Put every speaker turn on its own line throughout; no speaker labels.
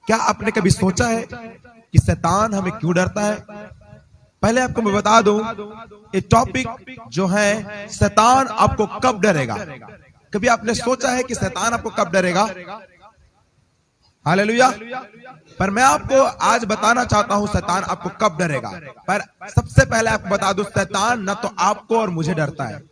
क्या आपने कभी सोचा है कि शैतान हमें क्यों डरता है? पहले आपको मैं बता दूं, ये टॉपिक जो है शैतान आपको कब डरेगा। कभी आपने सोचा है कि शैतान आपको कब डरेगा? हालेलुया। पर मैं आपको आज बताना चाहता हूं शैतान आपको कब डरेगा। पर सबसे पहले आपको बता दूं, शैतान न तो आपको और मुझे डरता है।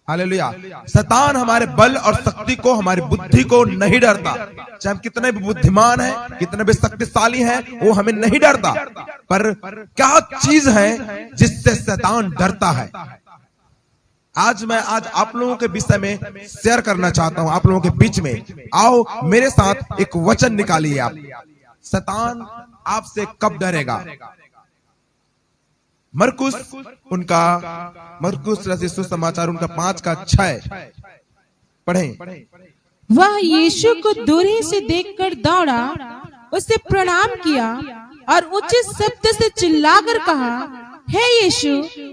हालेलुया। शैतान हमारे बल और शक्ति को, हमारी बुद्धि को नहीं डरता। चाहे हम कितने भी बुद्धिमान हैं, कितने भी शक्तिशाली हैं, वो हमें नहीं डरता। पर क्या चीज है जिससे शैतान डरता है? आज आप लोगों के विषय में शेयर करना चाहता हूं, आप लोगों के बीच में। आओ मेरे साथ एक वचन निकालिए आप। शैतान आपसे कब डरेगा? मरकुस रचित सुसमाचार उनका 5:6 पढ़ें।
वह यीशु को दूर ही से देखकर दौड़ा, उसे प्रणाम किया और ऊंचे शब्द से चिल्लाकर कहा, हे यीशु,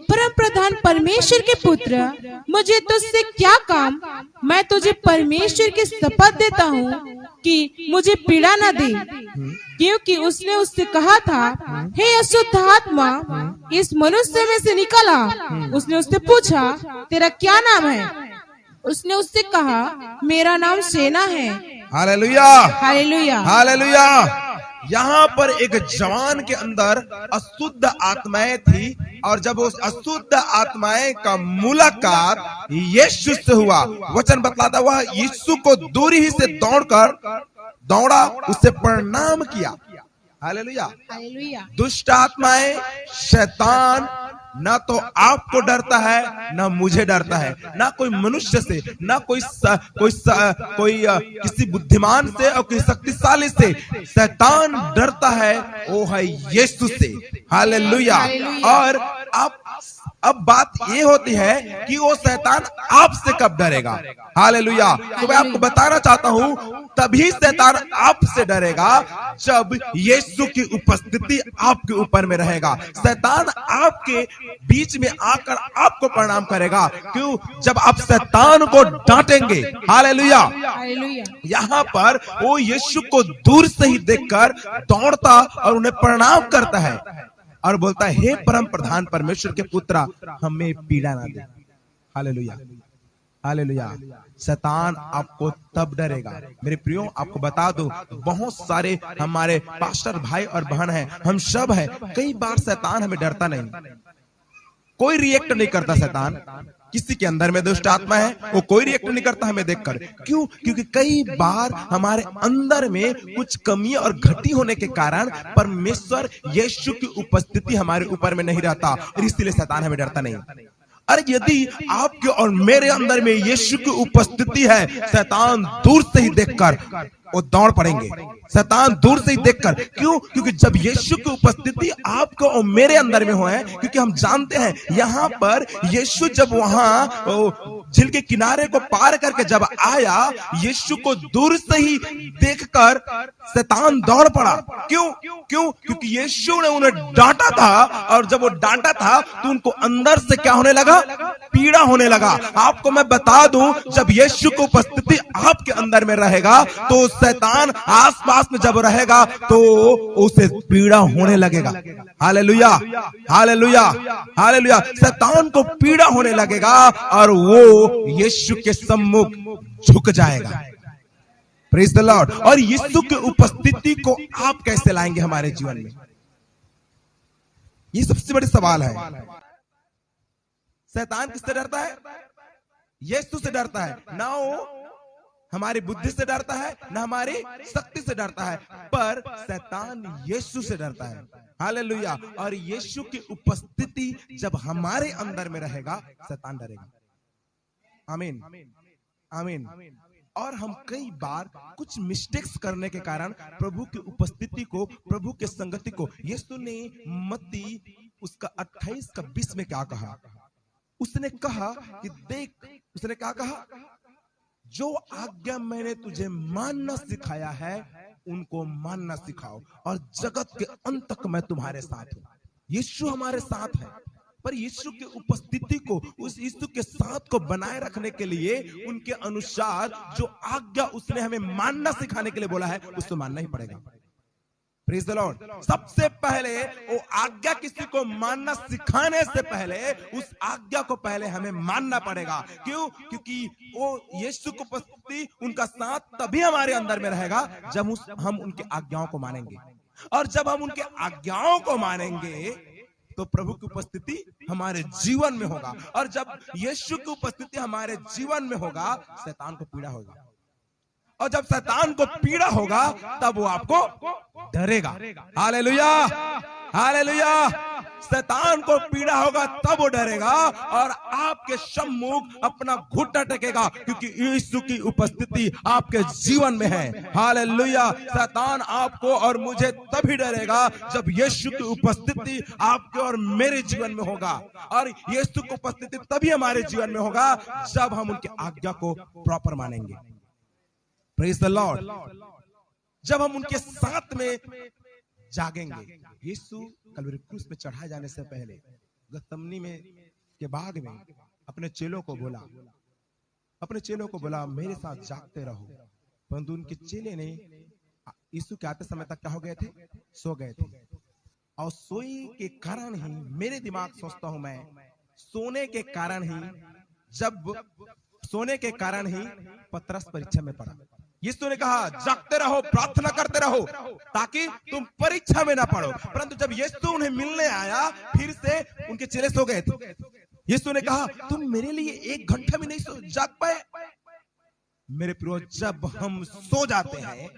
परम प्रधान परमेश्वर के पुत्र, मुझे तुझसे क्या काम? मैं तुझे परमेश्वर की शपथ देता हूँ कि मुझे पीड़ा न दे। क्योंकि उसने उससे कहा था, हे अशुद्ध आत्मा, इस मनुष्य में से निकल आ। उसने उससे पूछा, तेरा क्या नाम है? उसने उससे कहा, मेरा नाम सेना है।
Hallelujah,
hallelujah,
hallelujah. यहाँ पर एक जवान के अंदर अशुद्ध आत्माएं थी, और जब उस अशुद्ध आत्माएं का मुलाकात यीशु से हुआ, वचन बतलाता हुआ यीशु को दूर ही से दौड़ा, उससे प्रणाम किया। Hallelujah,
hallelujah.
दुष्ट आत्माएं, शैतान ना तो आपको डरता है, ना मुझे डरता है, ना कोई मनुष्य से, ना कोई किसी बुद्धिमान से और किसी शक्तिशाली से। शैतान डरता है वो है यीशु से। हालेलुया। और अब बात ये होती है कि वो शैतान आपसे कब डरेगा। हालेलुया। तो मैं आपको बताना चाहता हूं, तभी शैतान आपसे डरेगा जब यीशु की उपस्थिति आपके ऊपर में रहेगा। शैतान आपके बीच में आकर आपको प्रणाम करेगा। क्यों? जब आप शैतान को डांटेंगे। हालेलुया। यहाँ पर वो यीशु को दूर से ही देखकर दौड़ता और उन्हें प्रणाम करता है और बोलता है, हे परम प्रधान परमेश्वर के पुत्र, हमें पीड़ा ना दे। Hallelujah, hallelujah. शैतान आपको तब डरेगा। मेरे प्रियो, आपको बता दो, बहुत सारे हमारे पास्टर भाई और बहन हैं, हम सब हैं, कई बार शैतान हमें डरता नहीं, कोई रिएक्ट नहीं करता। शैतान किसी के अंदर में दुष्ट आत्मा है, वो कोई रिएक्ट नहीं करता हमें देखकर। क्यों? क्योंकि कई बार हमारे अंदर में कुछ कमी और घटी होने के कारण परमेश्वर यीशु की उपस्थिति हमारे ऊपर में नहीं रहता, और इसलिए शैतान हमें डरता नहीं। अरे यदि आपके और मेरे अंदर में यीशु की उपस्थिति है, शैतान दूर से ही देखकर वो दौड़ पड़ेंगे। शैतान दूर से ही देखकर। क्यों? क्योंकि जब यीशु की उपस्थिति आपको और मेरे अंदर में हो है, क्योंकि हम जानते हैं यहाँ पर यीशु जब वहां झील के किनारे को पार करके जब आया, यीशु को दूर से ही देखकर शैतान दौड़ पड़ा। क्यों? क्योंकि यीशु ने उन्हें डांटा था, और जब वो डांटा था तो उनको अंदर से क्या होने लगा? पीड़ा होने लगा। आपको मैं बता दूं, जब यीशु की उपस्थिति आपके अंदर में रहेगा तो शैतान आसपास में जब रहेगा तो उसे पीड़ा होने लगेगा। Hallelujah, hallelujah, hallelujah. शैतान को पीड़ा होने लगेगा और वो यीशु के सम्मुख झुक जाएगा। Praise the Lord. और यीशु की उपस्थिति को आप कैसे लाएंगे हमारे जीवन में? ये सबसे बड़ी सवाल है। शैतान किससे डरता है? यीशु से डरता है। ना वो हमारी बुद्धि से डरता है, ना हमारी शक्ति से डरता है, पर शैतान यीशु से डरता है। हालेलुया। और यीशु की उपस्थिति जब हमारे अंदर में रहेगा, शैतान डरेगा। आमीन, आमीन। और हम कई बार कुछ मिस्टेक्स करने के कारण प्रभु की उपस्थिति को, प्रभु के संगति को, यीशु ने मत्ती उसका 28:20 में क्या कहा? उसने कहा कि देख, उसने क्या कहा? जो आज्ञा मैंने तुझे मानना सिखाया है, उनको मानना सिखाओ, और जगत के अंत तक मैं तुम्हारे साथ हूं। यीशु हमारे साथ है। पर यीशु की उपस्थिति को, उस यीशु के साथ को बनाए रखने के लिए उनके अनुसार जो आज्ञा उसने हमें मानना सिखाने के लिए बोला है, उसको मानना ही पड़ेगा। Praise the Lord. सबसे पहले वो आज्ञा किसी को मानना सिखाने से पहले उस आज्ञा को पहले हमें मानना पड़ेगा। क्यों? क्योंकि वो यीशु की उपस्थिति, उनका साथ तभी हमारे अंदर में रहेगा जब हम उनके आज्ञाओं को मानेंगे। और जब हम उनके आज्ञाओं को मानेंगे तो प्रभु की उपस्थिति हमारे जीवन में होगा। और जब यीशु की उपस्थिति हमारे जीवन में होगा, शैतान को पीड़ा होगा। और जब शैतान को पीड़ा होगा तब वो आपको डरेगा। Hallelujah, hallelujah. शैतान को पीड़ा होगा तब वो डरेगा और आपके सम्मुख अपना घुटना टेकेगा, क्योंकि यीशु की उपस्थिति आपके जीवन में है। हालेलुया। शैतान आपको और मुझे तभी डरेगा जब यीशु की उपस्थिति आपके और मेरे जीवन में होगा। और यीशु की उपस्थिति तभी हमारे जीवन में होगा जब हम उनकी आज्ञा को प्रॉपर मानेंगे। Praise the Lord. जब हम उनके साथ में जागेंगे। यीशु कलवरी क्रूस पे चढ़ाए जाने से पहले गतसमनी में के बाग में अपने चेलों को बोला मेरे साथ जागते रहो। परंतु उनके चेले ने यीशु के आते समय तक क्या हो गए थे? सो गए थे। और सोई के कारण ही, मेरे दिमाग सोचता हूं मैं, सोने के कारण ही पतरस परीक्षा में पड़ा। यीशु ने कहा जागते रहो, प्रार्थना करते रहो ताकि तुम परीक्षा में ना पड़ो। परंतु जब यीशु उन्हें मिलने आया, फिर से उनके चेले सो गए थे। यीशु ने कहा तुम मेरे लिए 1 घंटा भी नहीं जाग पाए। मेरे प्रियो, जब हम सो जाते हैं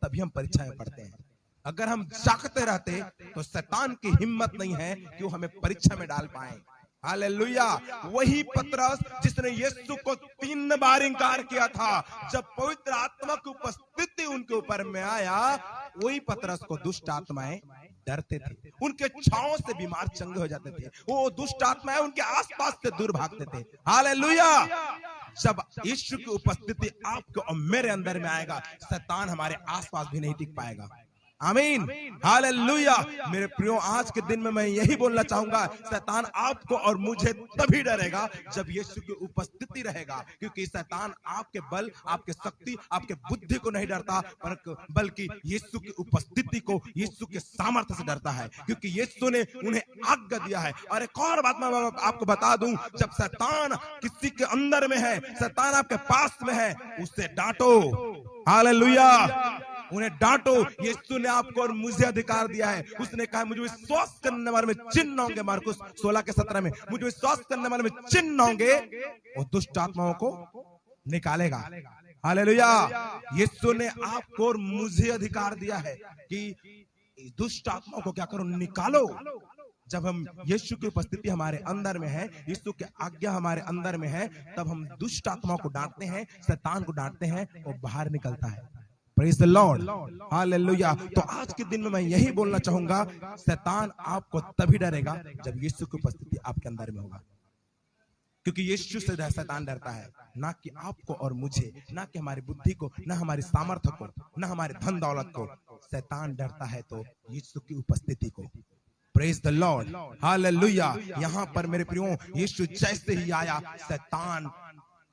तभी हम परीक्षा में पड़ते हैं। अगर हम जागते रहते तो शैतान की हिम्मत नहीं है कि वो हमें परीक्षा में डाल पाए। हालेलुया। वही पतरस जिसने यीशु को 3 बार इनकार किया था, जब पवित्र आत्मा की उपस्थिति उनके ऊपर में आया, वही पतरस को दुष्ट आत्माएं डरते थे। उनके छांव से बीमार चंगे हो जाते थे। वो दुष्ट आत्माएं उनके आसपास से दूर भागते थे। हालेलुया। जब यीशु की उपस्थिति आपके और मेरे अंदर में आएगा, शैतान हमारे आसपास भी नहीं टिक पाएगा। आमीन, हालेलुया। मेरे प्रियो, आज के दिन में मैं यही बोलना चाहूंगा, शैतान आपको और मुझे तभी डरेगा जब यीशु की उपस्थिति रहेगा। क्योंकि शैतान आपके बल, आपके शक्ति, आपके बुद्धि को नहीं डरता, बल्कि यीशु की उपस्थिति को, यीशु के सामर्थ्य से डरता है। क्योंकि यीशु ने उन्हें आज्ञा दिया है। और एक और बात मैं आपको बता दूं, जब शैतान किसी के अंदर में है, शैतान आपके पास में है, उससे डांटो। हालेलुया। उन्हें डांटो। यीशु ने आपको और मुझे अधिकार दिया है। उसने कहा मुझे विश्वास करने वाले में चिन्ह होंगे। मार्कुस 16:17 में, मुझे विश्वास करने वाले में चिन्ह होंगे, और दुष्ट आत्माओं को निकालेगा। हालेलुया। यीशु ने आपको और मुझे अधिकार दिया है कि दुष्ट आत्माओं को क्या करो? निकालो। जब हम यीशु की उपस्थिति हमारे अंदर में है, यीशु की आज्ञा हमारे अंदर में है, तब हम दुष्ट आत्माओं को डांटते हैं, शैतान को डांटते हैं, और बाहर निकलता है। Praise the Lord, hallelujah. तो आज के दिन में मैं यही बोलना चाहूंगा, शैतान आपको तभी डरेगा जब यीशु की उपस्थिति आपके अंदर में होगा। क्योंकि यीशु से शैतान डरता है, ना कि आपको और मुझे, ना कि हमारी बुद्धि को, ना हमारी सामर्थ्य को, ना हमारे धन दौलत को। शैतान डरता है तो यीशु की उपस्थिति को। Praise the Lord, hallelujah. यहाँ पर मेरे प्रियो, यीशु जैसे ही आया, शैतान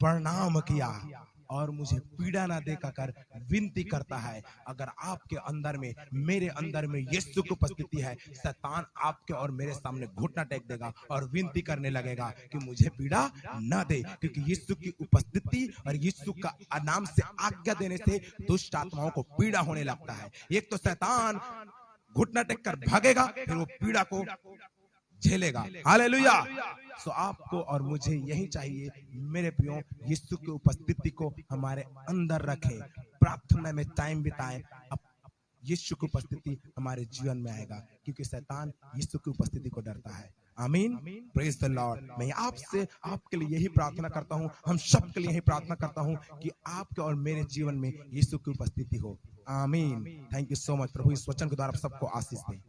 प्रणाम किया और मुझे पीड़ा ना देकर विनती करता है। अगर आपके अंदर में, मेरे अंदर में यीशु की उपस्थिति है, शैतान आपके और मेरे सामने घुटना टेक देगा और विनती करने लगेगा कि मुझे पीड़ा ना दे। क्योंकि यीशु की उपस्थिति और यीशु का नाम से आज्ञा देने से दुष्ट आत्माओं को पीड़ा होने लगता है। एक तो शैतान घुटना टेक कर भागेगा, फिर वो पीड़ा को झेलेगा। हालेलुया। सो आपको और मुझे यही चाहिए मेरे प्रियो, यीशु की उपस्थिति को हमारे अंदर रखें, प्रार्थना में टाइम बिताएं। अब यीशु की उपस्थिति हमारे जीवन में आएगा, क्योंकि शैतान यीशु की उपस्थिति को डरता है। आमीन, प्रेज द लॉर्ड। मैं आपसे, आपके लिए यही प्रार्थना करता हूँ, हम सब के लिए यही प्रार्थना करता हूँ कि आपके और मेरे जीवन में यीशु की उपस्थिति हो। आमीन। Thank you so much. प्रभु इस वचन के द्वारा सबको आशीष दे।